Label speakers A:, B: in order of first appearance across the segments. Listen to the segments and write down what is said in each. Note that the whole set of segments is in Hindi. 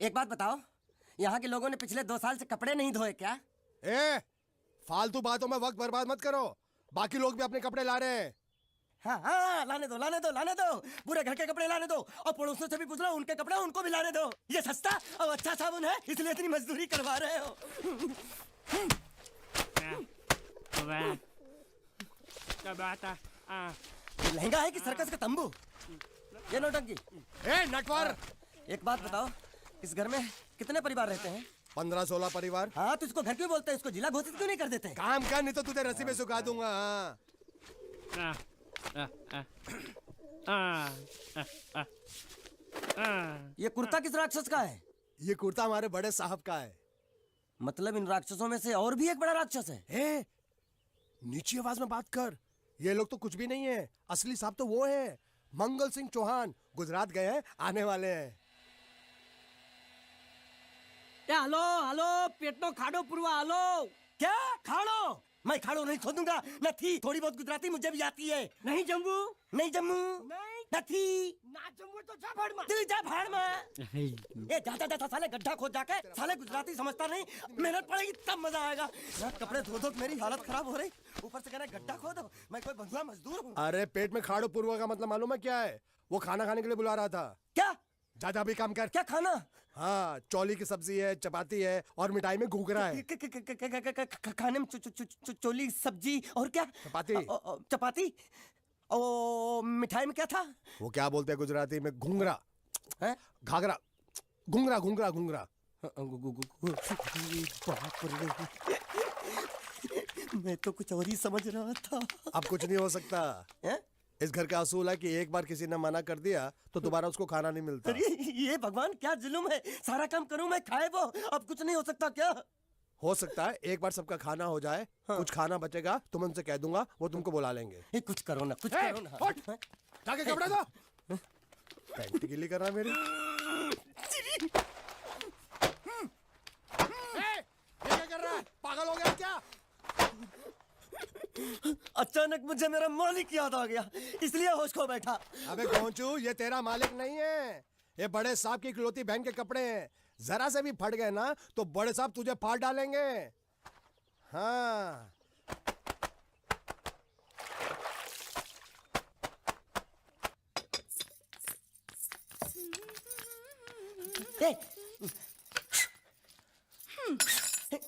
A: एक बात बताओ, यहाँ के लोगों ने पिछले 2 साल से कपड़े नहीं धोए क्या?
B: फालतू बातों में वक्त बर्बाद मत करो। बाकी लोग भी अपने कपड़े ला रहे हैं।
A: हाँ हाँ, लाने दो लाने दो लाने दो, पूरे घर के कपड़े लाने दो, और पड़ोसियों से भी पूछ लो, उनके कपड़े उनको भी लाने दो। ये सस्ता और अच्छा साबुन है, इसलिए इतनी मजदूरी करवा रहे हो। लहंगा है कि सर्कस का तंबू? ये नौटंकी।
B: नटवर,
A: एक बात बताओ, इस घर में कितने परिवार रहते हैं?
B: 15-16 परिवार।
A: हाँ, तो इसको घर क्यों बोलते हैं? इसको जिला घोषित क्यों नहीं कर देते?
B: काम कर, नहीं तो तुझे रस्सी में सुखा दूंगा।
A: ये कुर्ता किस राक्षस का है?
B: ये कुर्ता हमारे बड़े साहब का है।
A: मतलब इन राक्षसों में से और भी एक बड़ा राक्षस है?
B: नीची आवाज में बात कर। ये लोग तो कुछ भी नहीं है, असली साहब तो वो है मंगल सिंह चौहान। गुजरात गए हैं, आने वाले हैं।
A: हेलो हेलो, पेटनो खाड़ो पुरवा, हेलो। क्या खाड़ो? मैं खाड़ो नहीं खोदूंगा। न थी, थोड़ी बहुत गुजराती मुझे भी आती है। नहीं जम्मू, नहीं जम्मू, नहीं न थी, ना जम्मू तो जा भाड़ में। तू जा भाड़ में। ये जाता जाता साले गड्ढा खोद जाके, साले गुजराती समझता नहीं। मेहनत पड़ेगी तब मजा आएगा। यार कपड़े धो धो मेरी हालत खराब हो रही, ऊपर से कह रहे गड्ढा खोदो। मैं कोई बंधुआ मजदूर हूँ?
B: अरे पेट में खाड़ो पुरवा का मतलब मालूम है क्या है? वो खाना खाने के लिए बुला रहा था।
A: क्या?
B: जा भी काम कर।
A: क्या खाना?
B: हाँ, चौली की सब्जी है, चपाती है और मिठाई में घूघरा है।
A: खाने में चोली सब्जी और क्या?
B: चपाती।
A: चपाती। ओ मिठाई में क्या था?
B: वो क्या बोलते हैं गुजराती में? घूंघरा
A: है?
B: घाघरा, घूंघरा घूंघरा घूंघरा।
A: बाप रे, मैं तो कुछ और ही समझ रहा था।
B: अब कुछ नहीं हो सकता
A: है?
B: इस घर का असूल है कि एक बार किसी ने मना कर दिया तो दोबारा उसको खाना नहीं मिलता।
A: अरे ये भगवान क्या जुल्म है, सारा काम करूं मैं, खाए वो। अब कुछ नहीं हो सकता क्या?
B: हो सकता है एक बार सबका खाना हो जाए। हाँ। कुछ खाना बचेगा तो मैं उनसे कह दूंगा, वो तुमको बुला लेंगे।
A: कुछ करो ना, कुछ करो ना।
B: जाके कपड़े दो। पैंट गिल्ली कर रहा मेरी। ये क्या कर रहा है? पागल हो गया क्या?
A: अचानक मुझे मेरा मालिक याद आ गया, इसलिए होश खो बैठा।
B: अबे गोंचू, ये तेरा मालिक नहीं है, ये बड़े साहब की इकलौती बहन के कपड़े हैं। जरा से भी फट गए ना तो बड़े साहब तुझे फाड़ डालेंगे। हाँ।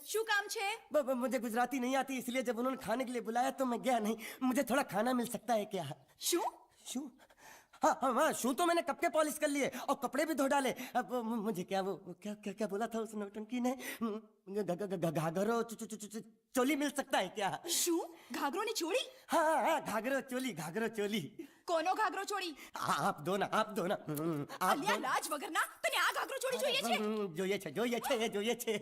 C: શું કામ છે?
A: मुझे गुजराती नहीं आती, इसलिए जब उन्होंने खाने के लिए बुलाया तो मैं गया नहीं। मुझे थोड़ा खाना मिल सकता है क्या?
C: શું?
A: शू? हाँ हाँ हाँ, शू तो मैंने कब के पॉलिश कर लिए और कपड़े भी धो डाले। अब मुझे क्या वो क्या क्या क्या बोला था उस नौटंकी ने? घाघरो चोली मिल सकता है क्या?
C: શું? ઘાઘરો ની ચોળી?
A: हाँ हाँ, घाघरो चोली, घाघरो चोली।
C: કોનો ઘાઘરો ચોળી?
A: आप दो ना, आप दो ना, आप
C: અલ્યા લાજ વગરના, તને આ ઘાઘરો ચોળી જોઈએ છે?
A: જોઈએ છે, જોઈએ છે, જોઈએ છે।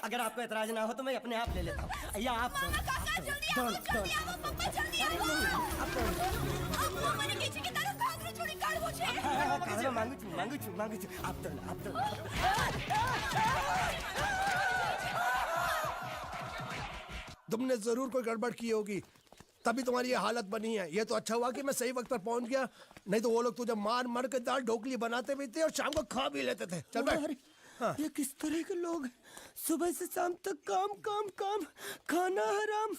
A: अगर आपको एतराज ना हो तो मैं अपने आप ले लेता हूँ। या आप दो,
C: કાકા જલ્દી આવો, જલ્દી આવો, પપ્પા જલ્દી આવો। અમ્મા મને કહે છે કે તારો ઘાઘરો ચોળી કાઢવો છે।
A: मांगू छू, मांगू छू, मांगू छू। आप दो, आप दो।
B: तुमने जरूर कोई गड़बड़ की होगी, तभी तुम्हारी ये हालत बनी है। ये तो अच्छा हुआ कि मैं सही वक्त पर पहुंच गया, नहीं तो वो लोग तुझे मार मार के दाल ढोकली बनाते भी थे और शाम को खा भी लेते थे। चल बैठ।
A: हाँ। ये किस तरह के लोग हैं? सुबह से शाम तक काम काम काम, खाना हराम।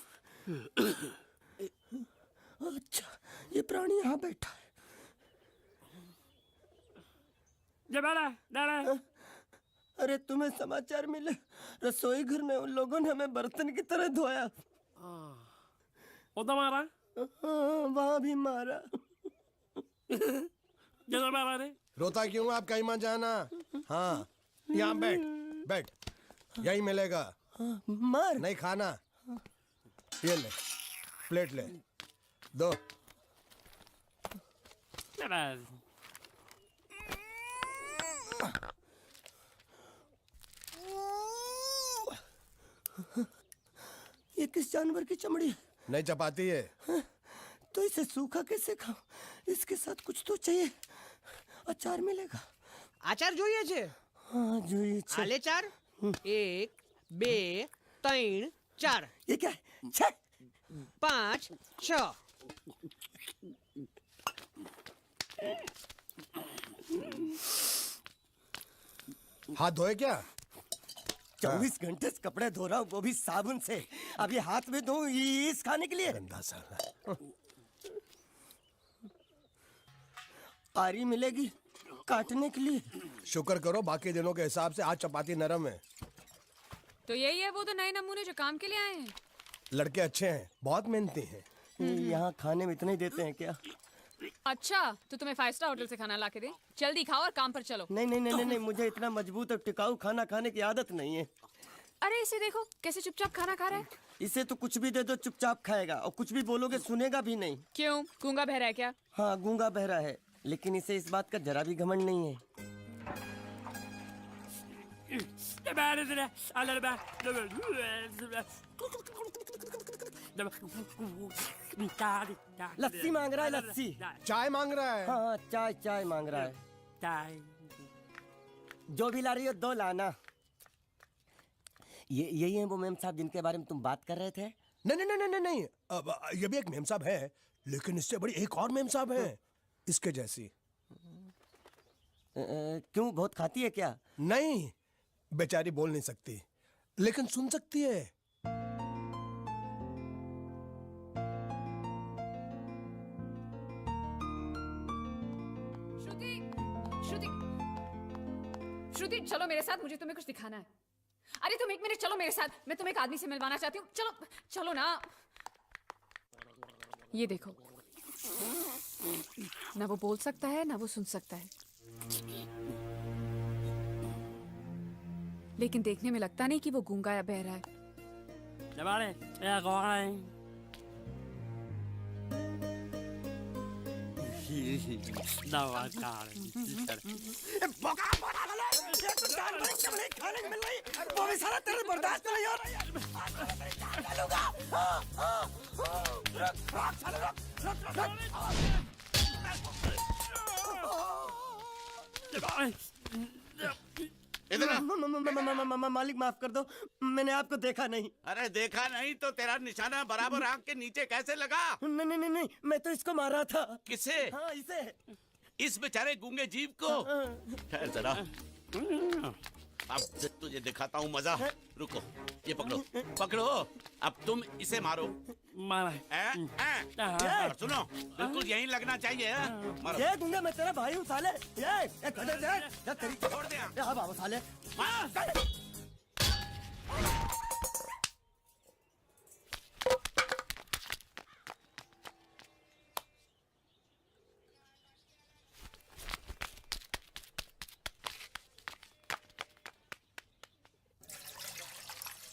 A: अच्छा, ये प्राणी यहाँ बैठा है। अरे तुम्हें समाचार मिले? रसोई घर में उन लोगों ने हमें बर्तन की तरह धोया।
D: मारा?
A: वहां भी मारा।
D: मारा रे?
B: रोता क्यों? आप कहीं मत जाना। हाँ, यहाँ बैठ बैठ, यही मिलेगा।
A: मार
B: नहीं खाना, ये ले, प्लेट ले, दो। ये किस जानवर की चमड़ी है? नहीं चपाती है।
A: तो इसे सूखा कैसे खाऊं? इसके साथ कुछ तो चाहिए। अचार मिलेगा?
E: आचार જોઈએ છે?
A: हाँ જોઈએ છે।
E: આલે ચાર? 1 2 3 4
A: ये क्या है? 6
E: 5 6
A: 6
B: हाथ धोए क्या?
A: 24 घंटे से कपड़े धो रहा हूँ, वो भी साबुन से। अब ये हाथ में धो इस खाने के लिए।
B: गंदा साला।
A: आरी मिलेगी काटने के लिए।
B: शुक्र करो बाकी दिनों के हिसाब से आज चपाती नरम है।
D: तो यही है वो तो नए नमूने जो काम के लिए आए हैं।
B: लड़के अच्छे हैं, बहुत मेहनती हैं।
A: यहाँ खाने में इतना ही देते हैं क्या?
D: अच्छा तो तुम्हें 5 स्टार होटल से खाना ला के दे। जल्दी खाओ और काम पर चलो।
A: नहीं नहीं नहीं नहीं नहीं, मुझे इतना मजबूत और टिकाऊ खाना खाने की आदत नहीं है।
D: अरे इसे देखो कैसे चुपचाप खाना खा रहा है।
A: इसे तो कुछ भी दे दो चुपचाप खाएगा, और कुछ भी बोलोगे सुनेगा भी नहीं।
D: क्यों, गूंगा बहरा है क्या?
A: हाँ गूंगा बहरा है, लेकिन इसे इस बात का जरा भी घमंड नहीं है। लस्सी मांग रहा है, लस्सी।
B: चाय मांग रहा है।
A: हाँ चाय चाय मांग रहा है। जो भी ला रही हो 2 लाना। ये यही है वो मेम साहब जिनके बारे में तुम बात कर रहे थे?
B: नहीं नहीं नहीं नहीं नहीं, अब ये भी एक मेम साहब है, लेकिन इससे बड़ी एक और मेम साहब है इसके जैसी।
A: क्यों, बहुत खाती है क्या?
B: नहीं, बेचारी बोल नहीं सकती लेकिन सुन सकती है।
D: श्रुति, श्रुति, श्रुति चलो मेरे साथ, मुझे तुम्हें कुछ दिखाना है। अरे तुम 1 मिनट चलो मेरे साथ, मैं तुम्हें एक आदमी से मिलवाना चाहती हूँ। चलो चलो ना। ये देखो, ना वो बोल सकता है ना वो सुन सकता है, लेकिन देखने में लगता नहीं कि वो गूंगा या बहरा है।
A: वो भी सारा तेरे बर्दाश्त नहीं हो रहा मालिक माफ कर दो, मैंने आपको देखा नहीं।
F: अरे देखा नहीं तो तेरा निशाना बराबर आंख के नीचे कैसे लगा?
A: नहीं नहीं नहीं नहीं, मैं तो इसको मारा था।
F: किसे?
A: हाँ इसे।
F: इस बेचारे गूंगे जीव को? ठहर जरा, अब तुझे दिखाता हूँ मजा। रुको, ये पकड़ो पकड़ो, अब तुम इसे मारो। सुनो, बिल्कुल यहीं लगना चाहिए। मारो।
A: ये दूंगा, मैं तेरा भाई हूँ साले। ये खड़े दे, तेरी
F: छोड़ दे।
A: हाँ बाबू साले।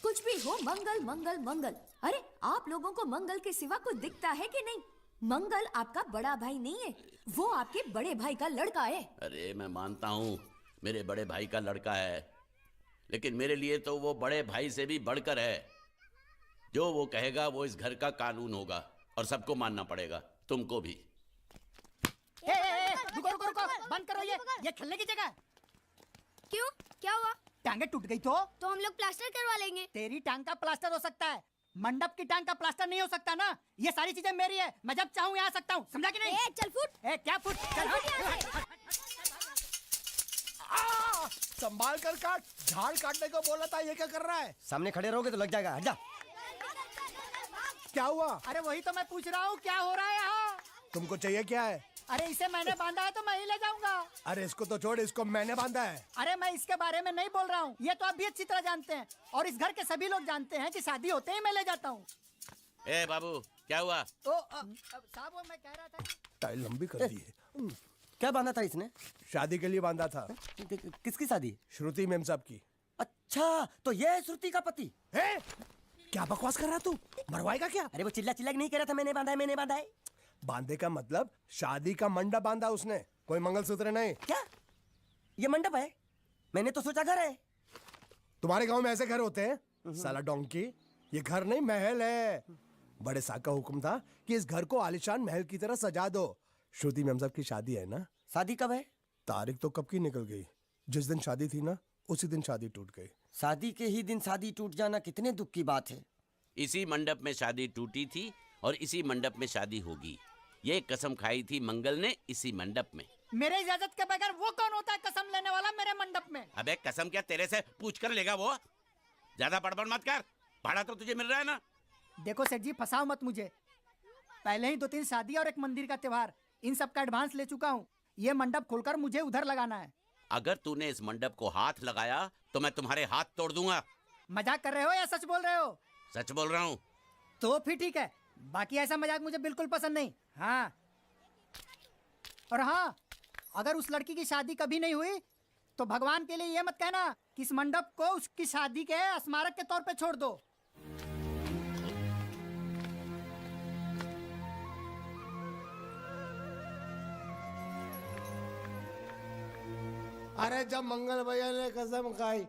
C: कुछ भी हो, मंगल मंगल मंगल। अरे आप लोगों को मंगल के सिवा कुछ दिखता है कि नहीं? मंगल आपका बड़ा भाई नहीं है, वो आपके बड़े भाई का लड़का है।
F: अरे मैं मानता हूँ मेरे बड़े भाई का लड़का है, लेकिन मेरे लिए तो वो बड़े भाई से भी बढ़कर है। जो वो कहेगा वो इस घर का कानून होगा और सबको मानना पड़ेगा, तुमको भी।
G: रुको रुको रुको, बंद करो ये खेलने की जगह।
C: क्यों, क्या हुआ?
G: टांगे टूट गई तो
C: हम लोग प्लास्टर करवा लेंगे।
G: तेरी टांग का प्लास्टर हो सकता है, मंडप की टांग का प्लास्टर नहीं हो सकता ना। ये सारी चीजें मेरी है, मैं जब चाहूँ यहाँ आ सकता हूँ, समझा कि नहीं?
C: चल फुट।
G: क्या फुट? चल
B: संभाल कर काट, झाड़ काटने को बोला था, ये क्या कर रहा है?
A: सामने खड़े रहोगे तो लग जाएगा, हट जा।
B: क्या हुआ?
G: अरे वही तो मैं पूछ रहा हूँ, क्या हो रहा है यहाँ?
B: तुमको चाहिए क्या है?
G: अरे इसे मैंने बांधा है तो मैं ही ले जाऊंगा।
B: अरे इसको तो छोड़, इसको मैंने बांधा है।
G: अरे मैं इसके बारे में नहीं बोल रहा हूँ, ये तो आप भी अच्छी तरह जानते हैं और इस घर के सभी लोग जानते हैं कि शादी होते ही मैं ले जाता हूँ।
F: ए बाबू, क्या हुआ?
G: तो साहब वो मैं कह रहा था
B: टाइल लंबी कर दी है।
A: क्या बांधा था इसने?
B: शादी के लिए बांधा था।
A: किसकी शादी?
B: श्रुति मेम साहब की।
A: अच्छा, तो ये है श्रुति का पति?
B: है? क्या बकवास कर रहा तू? मरवाएगा क्या?
A: अरे वो चिल्ला चिल्ला के नहीं कह रहा था मैंने बांधा है, मैंने बांधा है।
B: बांधे का मतलब शादी का मंडप बांधा उसने, कोई मंगलसूत्र नहीं।
A: क्या ये मंडप है? मैंने तो सोचा घर है।
B: तुम्हारे गांव में ऐसे घर होते हैं साला डोंकी? ये घर नहीं, महल है। बड़े साहब का हुक्म था कि इस घर को आलीशान महल की तरह सजा दो। श्रुति मेम साहब की शादी है ना?
A: शादी कब है?
B: तारीख तो कब की निकल गई, जिस दिन शादी थी ना उसी दिन शादी टूट गई।
A: शादी के ही दिन शादी टूट जाना कितने दुख की बात है।
F: इसी मंडप में शादी टूटी थी और इसी मंडप में शादी होगी। ये कसम खाई थी मंगल ने इसी मंडप में।
G: मेरे इजाजत के बगैर वो कौन होता है कसम लेने वाला मेरे मंडप में?
F: अबे कसम क्या तेरे से पूछ कर लेगा वो? ज्यादा बड़बड़ मत कर, भाड़ा तो तुझे मिल रहा है ना।
G: देखो सेठ जी, फंसाओ मत मुझे। पहले ही 2-3 शादी और एक मंदिर का त्योहार, इन सब का एडवांस ले चुका हूँ। ये मंडप खोलकर मुझे उधर लगाना है।
F: अगर तूने इस मंडप को हाथ लगाया तो मैं तुम्हारे हाथ तोड़ दूंगा।
G: मजाक कर रहे हो या सच बोल रहे हो?
F: सच बोल रहा हूँ।
G: तो फिर ठीक है, बाकी ऐसा मजाक मुझे बिल्कुल पसंद नहीं। हाँ, और हाँ, अगर उस लड़की की शादी कभी नहीं हुई तो भगवान के लिए ये मत कहना कि इस मंडप को उसकी शादी के स्मारक के तौर पे छोड़ दो।
B: अरे जब मंगल भैया ने कसम खाई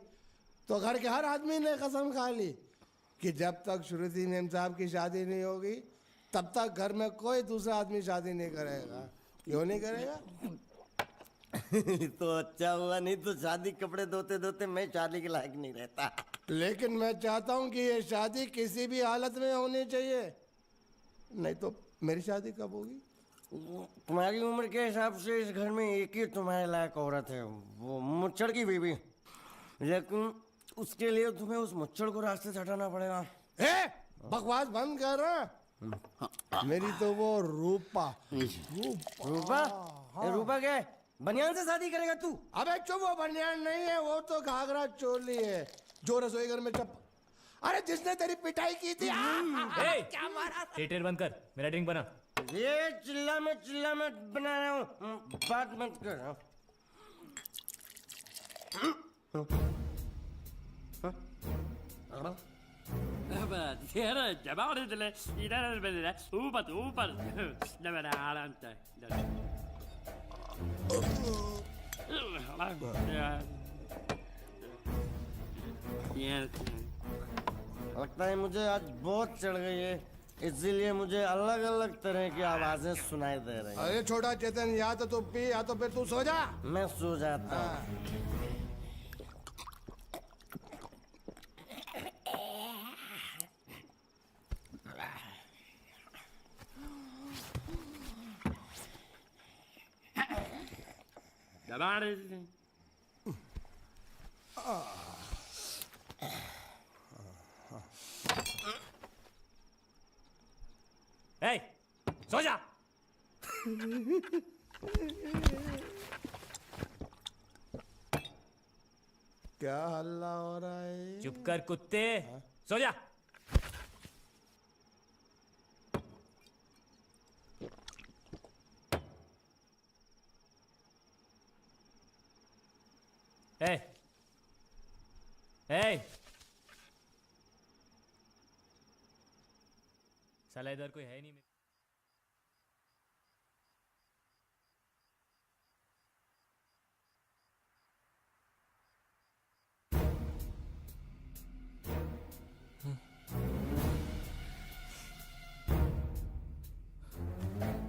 B: तो घर के हर आदमी ने कसम खा ली कि जब तक श्रुति मेम साहब की शादी नहीं होगी तब तक घर में कोई दूसरा आदमी शादी नहीं करेगा। क्यों नहीं करेगा?
A: तो अच्छा हुआ, नहीं तो शादी कपड़े धोते धोते मैं शादी के लायक नहीं रहता।
B: लेकिन मैं चाहता हूँ कि ये शादी किसी भी हालत में होनी चाहिए, नहीं तो मेरी शादी कब होगी?
A: तुम्हारी उम्र के हिसाब से इस घर में एक ही तुम्हारे लायक औरत है, वो मुच्छड़ की बीवी। लेकिन उसके लिए तुम्हें उस मुच्छड़ को रास्ते से हटाना पड़ेगा।
B: बकवास बंद कर रहा। मेरी तो वो रूपा।
A: रूपा? रूपा क्या है? बनियान से शादी करेगा तू?
B: अबे चुप, वो बनियान नहीं है, वो तो घाघरा चोली है जो रसोई घर में अरे जिसने तेरी पिटाई की थी। क्या मारा?
H: थिएटर बंद कर, मेरा ड्रिंक बना।
A: ये चिल्ला में बना रहा हूँ, बात मत कर। लगता है मुझे आज बहुत चढ़ गई है, इसीलिए मुझे अलग अलग तरह की आवाजें सुनाई दे रही हैं।
B: अरे छोटा चेतन, या तो तू पी या तो फिर तू सो जा।
A: मैं सो जाता हूँ।
H: ए, सो जा।
B: क्या हल्ला हो रहा है?
H: चुप कर कुत्ते, सो जा। ए, ए, साला इधर कोई है नहीं।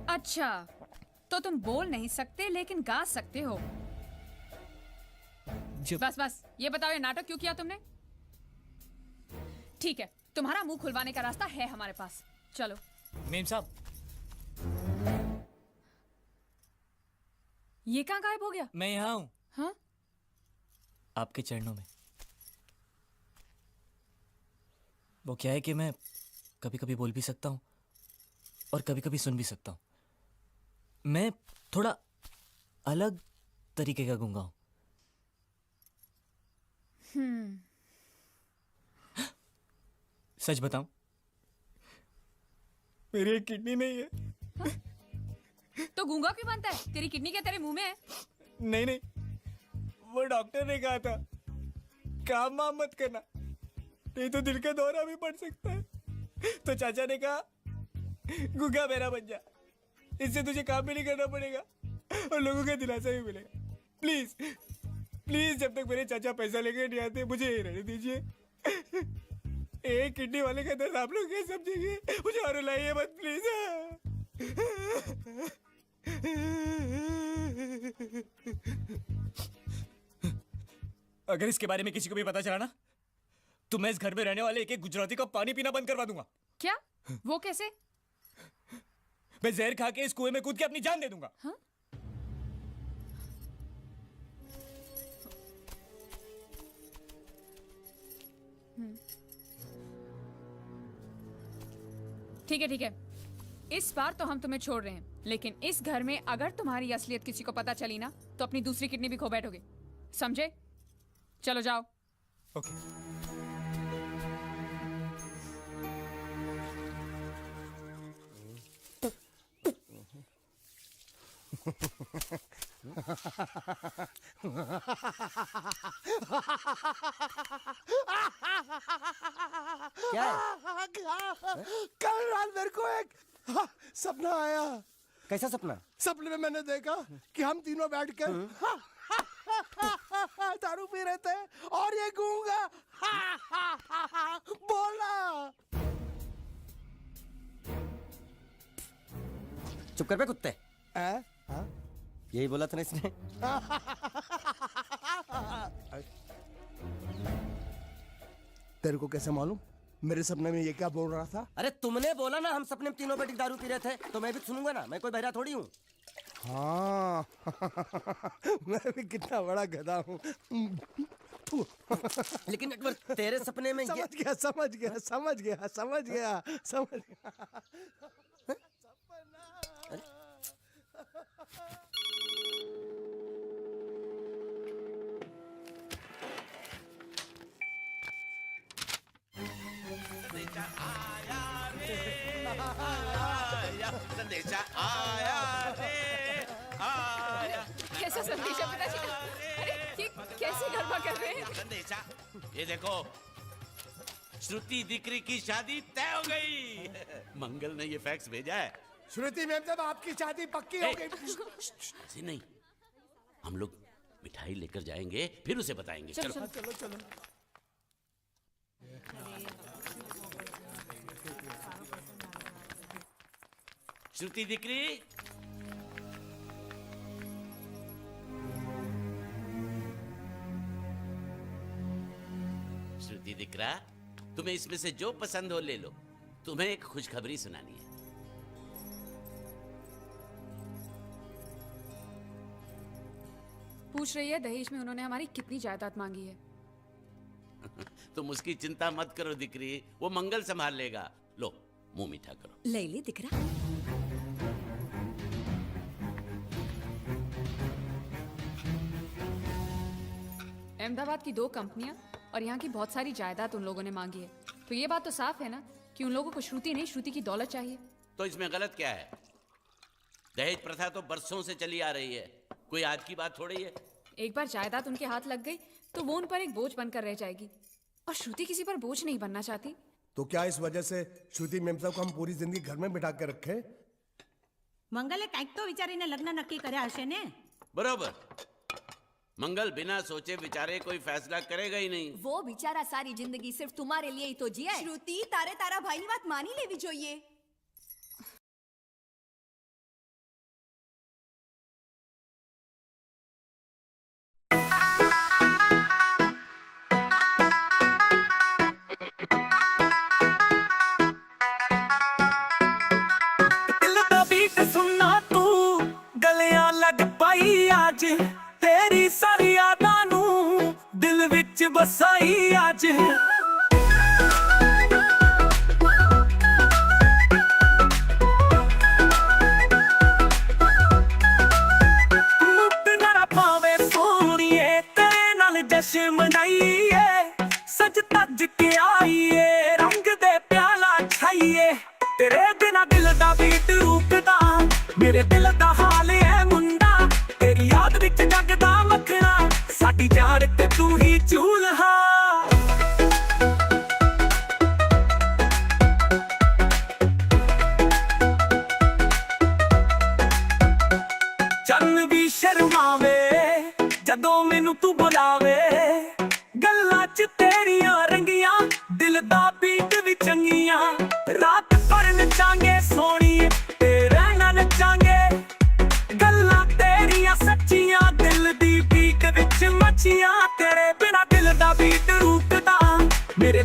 D: अच्छा, तो तुम बोल नहीं सकते लेकिन गा सकते हो। बस बस ये बताओ, ये नाटक क्यों किया तुमने? ठीक है, तुम्हारा मुंह खुलवाने का रास्ता है हमारे पास, चलो।
H: मेम साहब,
D: ये कहाँ गायब हो गया?
H: मैं यहाँ हूँ।
D: हाँ?
H: आपके चरणों में। वो क्या है कि मैं कभी कभी बोल भी सकता हूँ और कभी कभी सुन भी सकता हूँ। मैं थोड़ा अलग तरीके का गूंगा हूँ। सच बताऊं, मेरी एक किडनी नहीं है।
D: तो गूंगा क्यों बनता है? तेरी किडनी क्या तेरे मुंह में है?
H: नहीं नहीं, वो डॉक्टर ने कहा था काम वाम मत करना, नहीं तो दिल का दौरा भी पड़ सकता है। तो चाचा ने कहा गूंगा मेरा बन जा, इससे तुझे काम भी नहीं करना पड़ेगा और लोगों का दिलासा भी मिलेगा। प्लीज प्लीज, जब तक मेरे चाचा पैसा लेके नहीं आते मुझे यही रहने दीजिए। एक किडनी वाले का दर्द आप लोग कैसे समझेंगे? मुझे और रुलाइए मत प्लीज। अगर इसके बारे में किसी को भी पता चला ना तो मैं इस घर में रहने वाले एक एक गुजराती का पानी पीना बंद करवा दूंगा।
D: क्या? वो कैसे?
H: मैं जहर खा के इस कुएं में कूद के अपनी जान दे दूंगा।
D: हाँ? ठीक है, इस बार तो हम तुम्हें छोड़ रहे हैं, लेकिन इस घर में अगर तुम्हारी असलियत किसी को पता चली ना तो अपनी दूसरी किडनी भी खो बैठोगे, समझे? चलो जाओ।
H: ओके।
A: क्या है?
B: कल रात मेरे को एक सपना आया।
A: कैसा सपना?
B: सपने में मैंने देखा कि हम तीनों बैठ कर दारू पी रहे थे और ये गूंगा बोला।
A: चुप कर बे कुत्ते। यही बोला था ना इसने।
B: तेरे को कैसे मालूम मेरे सपने में ये क्या बोल रहा था?
A: अरे तुमने बोला ना हम सपने में तीनों बैठ के दारू पी रहे थे, तो मैं भी सुनूंगा ना, मैं कोई बहरा थोड़ी हूँ।
B: हाँ मैं भी कितना बड़ा गधा हूँ।
A: लेकिन एक बार तेरे सपने में ये
B: समझ गया।
F: संदेशा आया रे आया।
D: कैसा संदेशा पिताजी? अरे ये कैसे गरबा कर रहे हैं?
F: संदेशा, ये देखो, श्रुति दिकरी की शादी तय हो गई। मंगल ने ये फैक्स भेजा है।
B: श्रुति मैम साहब आपकी शादी पक्की हो गई।
F: ऐसे नहीं, हम लोग मिठाई लेकर जाएंगे फिर उसे बताएंगे। चलो
B: चलो।
F: श्रुति दिकरी, श्रुति दिकरा, तुम्हें इसमें से जो पसंद हो ले लो। तुम्हें एक खुशखबरी सुनानी है।
D: पूछ रही है दहेज में उन्होंने हमारी कितनी जायदाद मांगी है।
F: तुम उसकी चिंता मत करो दिकरी, वो मंगल संभाल लेगा। लो मुंह मीठा करो।
C: ले ले दिख रहा।
D: अहमदाबाद की 2 कंपनियां और यहाँ की बहुत सारी जायदाद उन लोगों ने मांगी है, तो ये बात तो साफ है ना कि उन लोगों को श्रुति नहीं, श्रुति की दौलत चाहिए।
F: तो इसमें गलत क्या है? दहेज प्रथा तो बरसों से चली आ रही है, कोई आज की बात थोड़ी है।
D: एक बार जायदाद उनके हाथ लग गई तो वो उन पर एक बोझ बनकर रह जाएगी, और श्रुति किसी पर बोझ नहीं बनना चाहती।
B: तो क्या इस वजह से श्रुति मैम साहब को हम पूरी जिंदगी घर में बिठा के रखे?
I: મંગલે કંઈક તો વિચારીને લગ્ન નક્કી કર્યા હશે ને?
F: बरोबर, मंगल बिना सोचे विचारे कोई फैसला करेगा ही नहीं।
C: वो बेचारा सारी जिंदगी सिर्फ तुम्हारे लिए ही तो जिया है।
J: श्रुति तारे तारा भाईनी વાત માની લેવી જોઈએ।
H: दिल दा बीट सुनना तू गलियां लग पाई आज, तेरी सारी यादां नू दिल विच बसाई आज। मुट ना पावे सोनिए तेरे नाल जश्न मनाइए, सज तज के आइए रंग दे प्याला छाइए। तेरे बिना दिल दा बीट रूकदा, मेरे दिल दा हाल है मुंडा, तेरी याद विच जगदा मखना, साडी जान ते तू ही चूल्हा। चन्न भी शर्मावे जदों मैनू तू बुलावे, गल्लां च तेरियां रंगियां, दिल दा बीट भी चंगियां। रात भर नचांगे सोनिए ते रहना नचांगे, गल्लां तेरियां सच्चियां, दिल दी बीट विच मच्छियां। तेरे बिना दिल दा बीट रूकदा, मेरे